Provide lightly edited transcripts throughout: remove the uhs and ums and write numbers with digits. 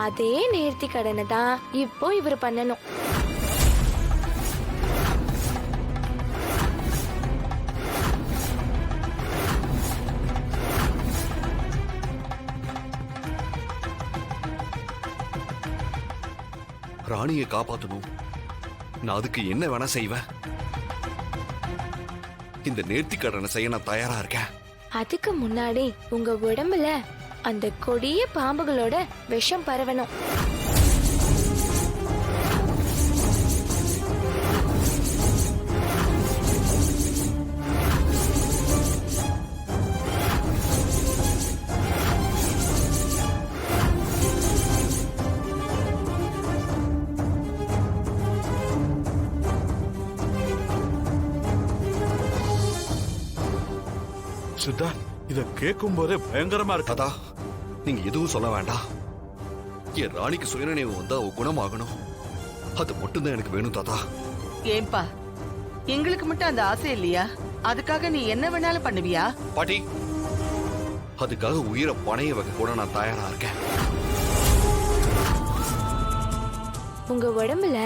அதே நேர்த்தி கடனை தான் இப்போ இவர் பண்ணணும். ராணியை காப்பாத்தணும். நான் அதுக்கு என்ன வேணா செய்வேன். இந்த நேர்த்தி கடனை செய்ய நான் தயாரா இருக்கேன். அதுக்கு முன்னாடி உங்க உடம்புல அந்த கொடிய பாம்புகளோட விஷம் பரவணும். சித்தார்த், இத கேட்கும் போதே பயங்கரமா இருக்கு. தாத்தா, நீங்க எதுவும் சொல்ல வேண்டாம். என் ராணிக்கு சுயநினைவு வந்தா அவ குணமாகணும். அது மட்டும்தான் எனக்கு வேணும் தாத்தா. ஏன்பா, எங்களுக்கு மட்டும் அந்த ஆசை இல்லையா? அதுக்காக நீ என்ன வேணாலும் பண்ணுவியா? பாட்டி, அதுக்காக உயிரை பணைய வைக்க கூட நான் தயாரா இருக்கேன். உங்க உடம்புல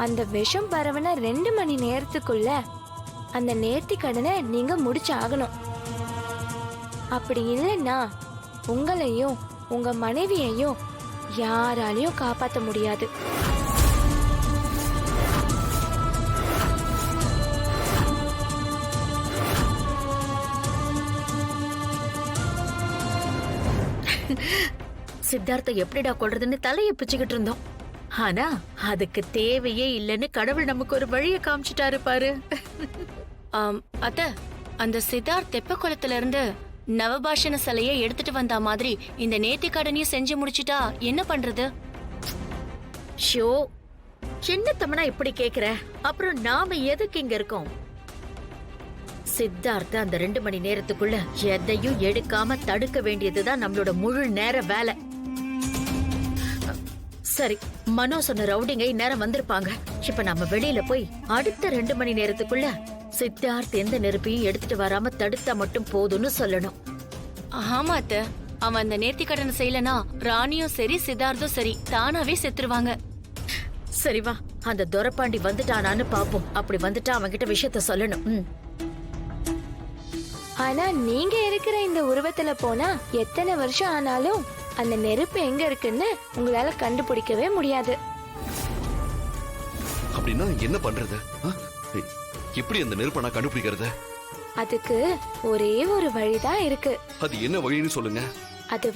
அந்த விஷம் பரவன 2 மணி நேரத்துக்குள்ள அந்த நேர்த்தி கடனை நீங்க முடிச்சு ஆகணும். அப்படி இல்லைன்னா உங்களையும் உங்க மனைவியையும் யாராலையும் காப்பாற்ற முடியாது. சித்தார்த்த எப்படிடா கொள்றதுன்னு தலையை பிச்சுக்கிட்டு இருந்தோம். ஆனா அதுக்கு தேவையே இல்லைன்னு கடவுள் நமக்கு ஒரு வழியை காமிச்சிட்டாரு பாரு. அத்த, அந்த சித்தார்த் தெப்ப குளத்துல இருந்து நவபாஷண சிலையை எடுத்துட்டு வந்த மாதிரி இந்த நேர்த்தி கடனையும் செஞ்சு முடிச்சிட்டா என்ன பண்றது? ஷோ, என்ன தமனா இப்படி கேக்குற? அப்புறம் நாம எதுக்கு இங்க இருக்கோம்? சித்தார்த்த அந்த 2 மணி நேரத்துக்குள்ள எதையும் எடுக்காம தடுக்க வேண்டியதுதான் நம்மளோட முழு நேர வேலை. சரி, மனோ சொன்ன ரவுடிங்க இந்நேரம் வந்திருப்பாங்க. இப்ப நம்ம வெளியில போய் அடுத்த 2 மணி நேரத்துக்குள்ள சித்தார்த் எந்த நெருப்பையும் எடுத்துட்டு வராம தடுத்தா மட்டும் போதும்னு சொல்லணும். ஆமா அத்த, அவன் அந்த நேர்த்தி கடனை செய்யலனா ராணியும் சரி சித்தார்த்தும் சரி தானாவே செத்துருவாங்க. சரி வா, அந்த துரப்பாண்டி வந்துட்டானான்னு பாப்போம். அப்படி வந்துட்டா அவன்கிட்ட விஷயத்த சொல்லணும். ஆனா நீங்க இருக்கிற இந்த உருவத்துல போனா எத்தனை வருஷம் ஆனாலும் அந்த நெருப்பு எங்க இருக்குன்னு உங்களால கண்டுபிடிக்கவே முடியாது. அப்படின்னா என்ன பண்றது? எப்படி அந்த நெருப்பை நான் கண்டுபிடிக்கிறது? அதுக்கு ஒரே ஒரு வழிதான் இருக்கு. அது என்ன வழின்னு சொல்லுங்க. அது